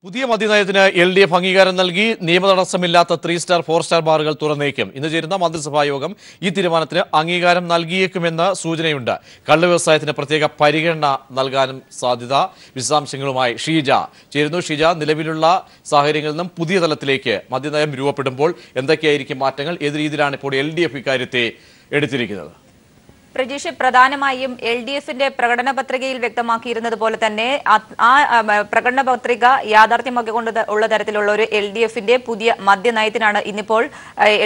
പുതിയ മദ്യനയത്തിന് LDF അംഗീകാരം നൽകി നിയമതടസ്സമില്ലാത്ത 3 സ്റ്റാർ 4 സ്റ്റാർ ബാറുകൾ തുറന്നേക്കും. ഇന്ന് ചേരുന്ന മന്ത്രിസഭാ യോഗം ഈ തീരുമാനത്തിന് അംഗീകാരം നൽകിയേക്കുമെന്ന സൂചനയുണ്ട്. കള്ള് വ്യവസായത്തിന് പ്രത്യേക പരിഗണന നൽകാനും സാധ്യത. വിശദാംശങ്ങളുമായി ഷീജ ചേരുന്നു. ഷീജ, നിലവിലുള്ള സാഹചര്യങ്ങളിൽ നിന്നും പുതിയ തലത്തിലേക്ക് മദ്യനയം രൂപപ്പെടുമ്പോൾ എന്തൊക്കെയായിരിക്കും മാറ്റങ്ങൾ? ഏത് രീതിയിലാണ് ഇപ്പോൾ LDF ഇക്കാര്യത്തെ എടുത്തിരിക്കുന്നത്? പ്രജീഷ്, പ്രധാനമായും LDF-ന്റെ പ്രകടന പത്രികയിൽ വ്യക്തമാക്കിയിരുന്നത് പോലെ തന്നെ ആ പ്രകടന പത്രിക യാഥാർത്ഥ്യമാക്കിക്കൊണ്ട് ഉള്ള തരത്തിലുള്ള ഒരു LDF-ന്റെ പുതിയ മദ്യനയത്തിനാണ് ഇന്നിപ്പോൾ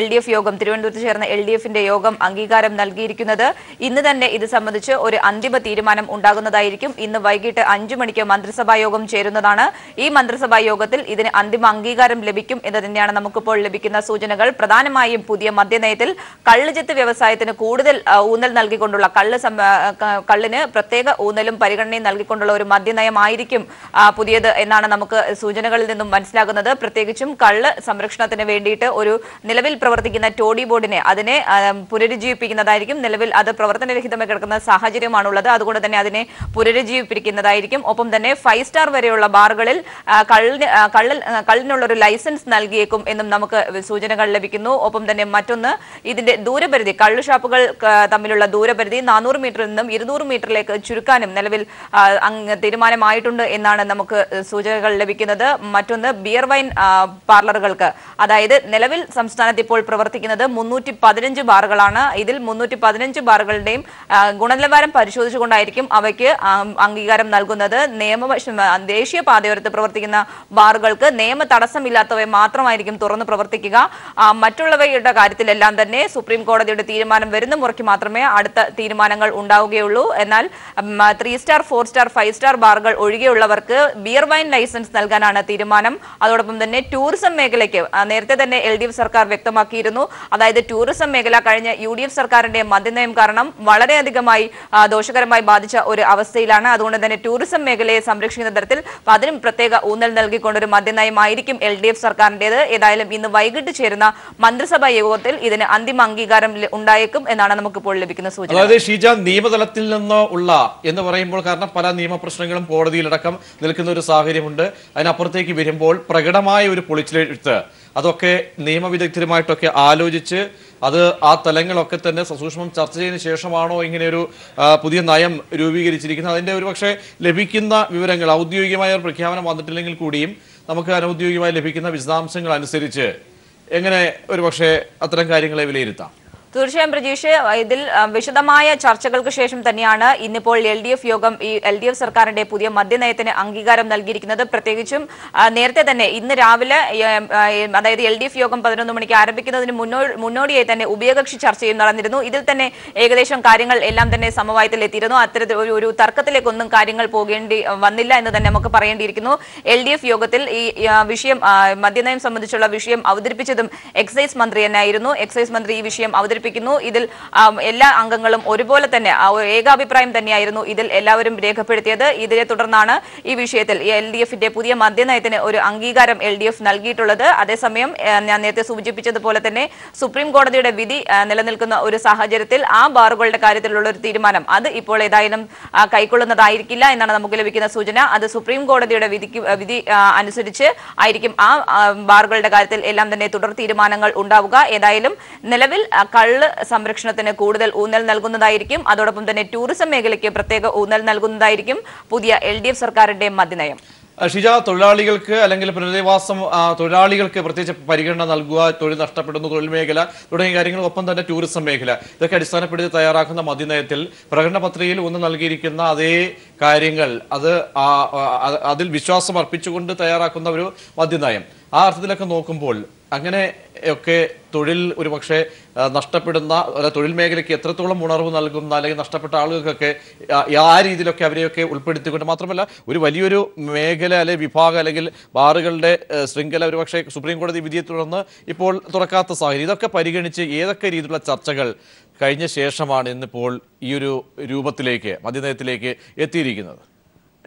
LDF യോഗം, തിരുവനന്തപുരത്ത് ചേർന്ന LDF-ന്റെ യോഗം അംഗീകാരം നൽകിയിരിക്കുന്നത്. ഇന്ന് തന്നെ ഇത് സംബന്ധിച്ച് ഒരു അന്തിമ തീരുമാനം ഉണ്ടാകുന്നതായിരിക്കും. ഇന്ന് വൈകിട്ട് 5 മണിക്ക് മന്ത്രിസഭാ യോഗം ചേരുന്നതാണ്. ഈ മന്ത്രിസഭാ യോഗത്തിൽ ഇതിന് അന്തിമ അംഗീകാരം ലഭിക്കും എന്ന് തന്നെയാണ് നമുക്കിപ്പോൾ ലഭിക്കുന്ന സൂചനകൾ. പ്രധാനമായും പുതിയ മദ്യനയത്തിൽ കള്ളുചെത്ത് വ്യവസായത്തിന് കൂടുതൽ ഊന്നൽ നൽകിക്കൊണ്ടുള്ള കള്ളിന് പ്രത്യേക ഊന്നലും പരിഗണനയും നൽകിക്കൊണ്ടുള്ള ഒരു മദ്യനയമായിരിക്കും പുതിയത് എന്നാണ് നമുക്ക് സൂചനകളിൽ നിന്നും മനസ്സിലാകുന്നത്. പ്രത്യേകിച്ചും കള്ള് സംരക്ഷണത്തിന് വേണ്ടിയിട്ട് ഒരു നിലവിൽ പ്രവർത്തിക്കുന്ന ടോഡി ബോർഡിനെ അതിനെ പുനരുജ്ജീവിപ്പിക്കുന്നതായിരിക്കും. നിലവിൽ അത് പ്രവർത്തനരഹിതമായി കിടക്കുന്ന സാഹചര്യമാണുള്ളത്. അതുകൊണ്ട് തന്നെ അതിനെ പുനരുജ്ജീവിപ്പിക്കുന്നതായിരിക്കും. ഒപ്പം തന്നെ 5 സ്റ്റാർ വരെയുള്ള ബാറുകളിൽ കള്ളിനുള്ള ഒരു ലൈസൻസ് നൽകിയേക്കും എന്നും നമുക്ക് സൂചനകൾ ലഭിക്കുന്നു. ഒപ്പം തന്നെ മറ്റൊന്ന്, ഇതിന്റെ ദൂരപരിധി, കള്ള് ഷാപ്പുകൾ തമ്മിലുള്ള ദൂരപരിധി 400 മീറ്ററിൽ നിന്നും 200 മീറ്ററിലേക്ക് ചുരുക്കാനും നിലവിൽ തീരുമാനമായിട്ടുണ്ട് എന്നാണ് നമുക്ക് സൂചനകൾ ലഭിക്കുന്നത്. മറ്റൊന്ന്, ബിയർ വൈൻ പാർലറുകൾക്ക്, അതായത് നിലവിൽ സംസ്ഥാനത്ത് ഇപ്പോൾ പ്രവർത്തിക്കുന്നത് 315 ബാറുകളാണ്. ഇതിൽ 315 ബാറുകളുടെയും ഗുണനിലവാരം പരിശോധിച്ചുകൊണ്ടായിരിക്കും അവയ്ക്ക് അംഗീകാരം നൽകുന്നത്. ദേശീയ പാതയോരത്ത് പ്രവർത്തിക്കുന്ന ബാറുകൾക്ക് നിയമ തടസ്സമില്ലാത്തവയെ മാത്രമായിരിക്കും തുറന്ന് പ്രവർത്തിക്കുക. മറ്റുള്ളവയുടെ കാര്യത്തിലെല്ലാം തന്നെ സുപ്രീം കോടതിയുടെ തീരുമാനം വരുന്ന മുറയ്ക്ക് മാത്രമേ അടുത്ത തീരുമാനങ്ങൾ ഉണ്ടാവുകയുള്ളൂ. എന്നാൽ 3 സ്റ്റാർ 4 സ്റ്റാർ 5 സ്റ്റാർ ബാറുകൾ ഒഴികെയുള്ളവർക്ക് ബിയർ വൈൻ ലൈസൻസ് നൽകാനാണ് തീരുമാനം. അതോടൊപ്പം തന്നെ ടൂറിസം മേഖലയ്ക്ക് നേരത്തെ തന്നെ LDF സർക്കാർ വ്യക്തമാക്കിയിരുന്നു. അതായത് ടൂറിസം മേഖല കഴിഞ്ഞ UDF സർക്കാരിന്റെ മദ്യനയം കാരണം വളരെയധികമായി ദോഷകരമായി ബാധിച്ച ഒരു അവസ്ഥയിലാണ്. അതുകൊണ്ട് തന്നെ ടൂറിസം മേഖലയെ സംരക്ഷിക്കുന്ന തരത്തിൽ അതിനും പ്രത്യേക ഊന്നൽ നൽകിക്കൊണ്ടൊരു മദ്യനയമായിരിക്കും LDF സർക്കാരിന്റേത്. ഏതായാലും ഇന്ന് വൈകിട്ട് ചേരുന്ന മന്ത്രിസഭാ യോഗത്തിൽ ഇതിന് അന്തിമ അംഗീകാരം ഉണ്ടായേക്കും എന്നാണ് നമുക്കിപ്പോൾ ലഭിക്കുന്ന സൂചന. അതായത് ഷീജ, നിയമതലത്തിൽ നിന്ന് ഉള്ള എന്ന് പറയുമ്പോൾ, കാരണം പല നിയമപ്രശ്നങ്ങളും കോടതിയിലടക്കം നിൽക്കുന്ന ഒരു സാഹചര്യമുണ്ട്. അതിനപ്പുറത്തേക്ക് വരുമ്പോൾ പ്രകടമായ ഒരു പൊളിച്ചെഴുത്ത്, അതൊക്കെ നിയമവിദഗ്ധരുമായിട്ടൊക്കെ ആലോചിച്ച് അത് ആ തലങ്ങളൊക്കെ തന്നെ സസൂക്ഷ്മം ചർച്ച ചെയ്തതിനു ശേഷമാണോ ഇങ്ങനെയൊരു പുതിയ നയം രൂപീകരിച്ചിരിക്കുന്നത്? അതിന്റെ ഒരു പക്ഷേ ലഭിക്കുന്ന വിവരങ്ങൾ, ഔദ്യോഗികമായ ഒരു പ്രഖ്യാപനം വന്നിട്ടില്ലെങ്കിൽ കൂടിയും നമുക്ക് അനൗദ്യോഗികമായി ലഭിക്കുന്ന വിശദാംശങ്ങൾ അനുസരിച്ച് എങ്ങനെ ഒരു പക്ഷേ അത്തരം കാര്യങ്ങളെ വിലയിരുത്താം? തീർച്ചയായും പ്രജീഷ്, ഇതിൽ വിശദമായ ചർച്ചകൾക്ക് ശേഷം തന്നെയാണ് ഇന്നിപ്പോൾ LDF യോഗം ഈ LDF സർക്കാരിന്റെ പുതിയ മദ്യനയത്തിന് അംഗീകാരം നൽകിയിരിക്കുന്നത്. പ്രത്യേകിച്ചും നേരത്തെ തന്നെ ഇന്ന് രാവിലെ, അതായത് LDF യോഗം 11 മണിക്ക് ആരംഭിക്കുന്നതിന് മുന്നോടിയായി തന്നെ ഉഭയകക്ഷി ചർച്ചയും നടന്നിരുന്നു. ഇതിൽ തന്നെ ഏകദേശം കാര്യങ്ങൾ എല്ലാം തന്നെ സമവായത്തിൽ എത്തിയിരുന്നു. അത്തരത്തിൽ ഒരു തർക്കത്തിലേക്കൊന്നും കാര്യങ്ങൾ പോകേണ്ടി വന്നില്ല എന്ന് തന്നെ നമുക്ക് പറയേണ്ടിയിരിക്കുന്നു. LDF യോഗത്തിൽ ഈ വിഷയം, മദ്യനയം സംബന്ധിച്ചുള്ള വിഷയം അവതരിപ്പിച്ചതും എക്സൈസ് മന്ത്രി തന്നെയായിരുന്നു. എക്സൈസ് മന്ത്രി ഈ വിഷയം ഇതിൽ എല്ലാ അംഗങ്ങളും ഒരുപോലെ തന്നെ ഏകാഭിപ്രായം തന്നെയായിരുന്നു ഇതിൽ എല്ലാവരും രേഖപ്പെടുത്തിയത്. ഇതിനെ തുടർന്നാണ് ഈ വിഷയത്തിൽ LDF-ന്റെ പുതിയ മദ്യനയത്തിന് ഒരു അംഗീകാരം LDF നൽകിയിട്ടുള്ളത്. അതേസമയം ഞാൻ നേരത്തെ സൂചിപ്പിച്ചതുപോലെ തന്നെ സുപ്രീം കോടതിയുടെ വിധി നിലനിൽക്കുന്ന ഒരു സാഹചര്യത്തിൽ ആ ബാറുകളുടെ കാര്യത്തിലുള്ള ഒരു തീരുമാനം അത് ഇപ്പോൾ ഏതായാലും കൈക്കൊള്ളുന്നതായിരിക്കില്ല എന്നാണ് നമുക്ക് ലഭിക്കുന്ന സൂചന. അത് സുപ്രീം കോടതിയുടെ വിധി അനുസരിച്ച് ആയിരിക്കും ആ ബാറുകളുടെ കാര്യത്തിൽ എല്ലാം തന്നെ തുടർ തീരുമാനങ്ങൾ ഉണ്ടാവുക. ഏതായാലും നിലവിൽ സംരക്ഷണത്തിന് കൂടുതൽ ഊന്നൽ നൽകുന്നതായിരിക്കും. അതോടൊപ്പം തന്നെ ടൂറിസം മേഖലയ്ക്ക് പ്രത്യേക ഊന്നൽ നൽകുന്നതായിരിക്കും പുതിയ LDF സർക്കാരിന്റെ മദ്യനയം. ഷിജ, തൊഴിലാളികൾക്ക് അല്ലെങ്കിൽ പുനരധിവാസം തൊഴിലാളികൾക്ക് പ്രത്യേകിച്ച് പരിഗണന നൽകുക, തൊഴിൽ നഷ്ടപ്പെടുന്ന തൊഴിൽ മേഖല തുടങ്ങിയ കാര്യങ്ങൾ, ഒപ്പം തന്നെ ടൂറിസം മേഖല, ഇതൊക്കെ അടിസ്ഥാനപ്പെടുത്തി തയ്യാറാക്കുന്ന മദ്യനയത്തിൽ പ്രകടന പത്രികയിൽ ഒന്ന് നൽകിയിരിക്കുന്ന അതേ കാര്യങ്ങൾ, അതിൽ വിശ്വാസം അർപ്പിച്ചുകൊണ്ട് തയ്യാറാക്കുന്ന ഒരു മദ്യനയം, ആ അർത്ഥത്തിലൊക്കെ നോക്കുമ്പോൾ അങ്ങനെയൊക്കെ തൊഴിൽ ഒരു പക്ഷേ നഷ്ടപ്പെടുന്ന തൊഴിൽ മേഖലയ്ക്ക് എത്രത്തോളം ഉണർവ് നൽകുന്ന, അല്ലെങ്കിൽ നഷ്ടപ്പെട്ട ആളുകൾക്കൊക്കെ ആ രീതിയിലൊക്കെ അവരെയൊക്കെ ഉൾപ്പെടുത്തിക്കൊണ്ട്, മാത്രമല്ല ഒരു വലിയൊരു മേഖല അല്ലെങ്കിൽ വിഭാഗം അല്ലെങ്കിൽ ബാറുകളുടെ ശൃംഖല ഒരു പക്ഷേ സുപ്രീം കോടതി വിധിയെ തുടർന്ന് ഇപ്പോൾ തുറക്കാത്ത സാഹചര്യം, ഇതൊക്കെ പരിഗണിച്ച് ഏതൊക്കെ രീതിയിലുള്ള ചർച്ചകൾ കഴിഞ്ഞ ശേഷമാണ് ഇന്നിപ്പോൾ ഈ ഒരു രൂപത്തിലേക്ക്, മദ്യനയത്തിലേക്ക് എത്തിയിരിക്കുന്നത്?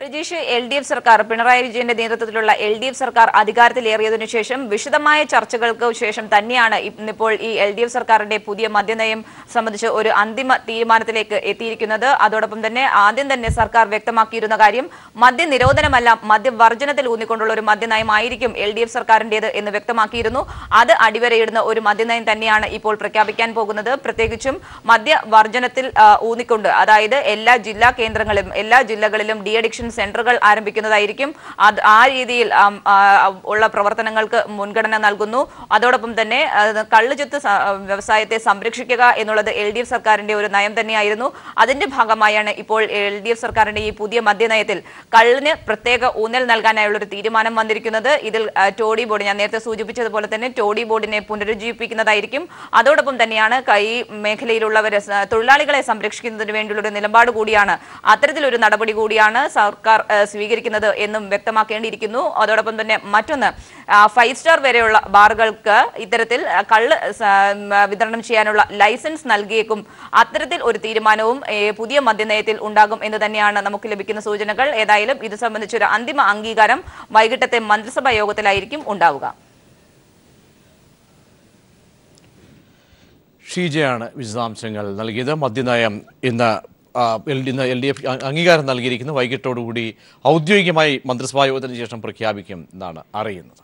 പ്രജീഷ്, LDF സർക്കാർ, പിണറായി വിജയന്റെ നേതൃത്വത്തിലുള്ള LDF സർക്കാർ അധികാരത്തിലേറിയതിനു ശേഷം വിശദമായ ചർച്ചകൾക്ക് ശേഷം തന്നെയാണ് ഇന്നിപ്പോൾ ഈ LDF സർക്കാരിന്റെ പുതിയ മദ്യനയം സംബന്ധിച്ച് ഒരു അന്തിമ തീരുമാനത്തിലേക്ക് എത്തിയിരിക്കുന്നത്. അതോടൊപ്പം തന്നെ ആദ്യം തന്നെ സർക്കാർ വ്യക്തമാക്കിയിരുന്ന കാര്യം മദ്യനിരോധനമല്ല, മദ്യവർജനത്തിൽ ഊന്നിക്കൊണ്ടുള്ള ഒരു മദ്യനയമായിരിക്കും LDF സർക്കാരിന്റേത് എന്ന് വ്യക്തമാക്കിയിരുന്നു. അത് അടിവരയിടുന്ന ഒരു മദ്യനയം തന്നെയാണ് ഇപ്പോൾ പ്രഖ്യാപിക്കാൻ പോകുന്നത്. പ്രത്യേകിച്ചും മദ്യവർജനത്തിൽ ഊന്നിക്കൊണ്ട്, അതായത് എല്ലാ ജില്ലാ കേന്ദ്രങ്ങളിലും എല്ലാ ജില്ലകളിലും ഡി അഡിക്ഷൻ സെന്ററുകൾ ആരംഭിക്കുന്നതായിരിക്കും. ആ രീതിയിൽ ഉള്ള പ്രവർത്തനങ്ങൾക്ക് മുൻഗണന നൽകുന്നു. അതോടൊപ്പം തന്നെ കള്ളുചെത്ത് വ്യവസായത്തെ സംരക്ഷിക്കുക എന്നുള്ളത് LDF സർക്കാരിന്റെ ഒരു നയം തന്നെയായിരുന്നു. അതിന്റെ ഭാഗമായാണ് ഇപ്പോൾ LDF സർക്കാരിന്റെ ഈ പുതിയ മദ്യനയത്തിൽ കള്ളിന് പ്രത്യേക ഊന്നൽ നൽകാനായുള്ള ഒരു തീരുമാനം വന്നിരിക്കുന്നത്. ഇതിൽ ടോഡി ബോർഡ്, ഞാൻ നേരത്തെ സൂചിപ്പിച്ചതുപോലെ തന്നെ ടോഡി ബോർഡിനെ പുനരുജ്ജീവിപ്പിക്കുന്നതായിരിക്കും. അതോടൊപ്പം തന്നെയാണ് ഈ മേഖലയിലുള്ളവരെ, തൊഴിലാളികളെ സംരക്ഷിക്കുന്നതിന് വേണ്ടിയുള്ള ഒരു നിലപാട് കൂടിയാണ്, അത്തരത്തിലൊരു നടപടി കൂടിയാണ് സർക്കാർ സ്വീകരിക്കുന്നത് എന്നും വ്യക്തമാക്കേണ്ടിയിരിക്കുന്നു. അതോടൊപ്പം തന്നെ മറ്റൊന്ന്, 5 സ്റ്റാർ വരെയുള്ള ബാറുകൾക്ക് ഇത്തരത്തിൽ കള്ള് വിതരണം ചെയ്യാനുള്ള ലൈസൻസ് നൽകിയേക്കും. അത്തരത്തിൽ ഒരു തീരുമാനവും പുതിയ മദ്യനയത്തിൽ ഉണ്ടാകും എന്ന് തന്നെയാണ് നമുക്ക് ലഭിക്കുന്ന സൂചനകൾ. ഏതായാലും ഇത് സംബന്ധിച്ചൊരു അന്തിമ അംഗീകാരം വൈകിട്ടത്തെ മന്ത്രിസഭാ യോഗത്തിലായിരിക്കും ഉണ്ടാവുക. ഷീജയാണ് വിശദാംശങ്ങൾ നൽകിയത്. മദ്യനയം ഇന്ന് LDF അംഗീകാരം നൽകിയിരിക്കുന്നു. വൈകിട്ടോടുകൂടി ഔദ്യോഗികമായി മന്ത്രിസഭാ യോഗത്തിന് ശേഷം പ്രഖ്യാപിക്കും എന്നാണ് അറിയുന്നത്.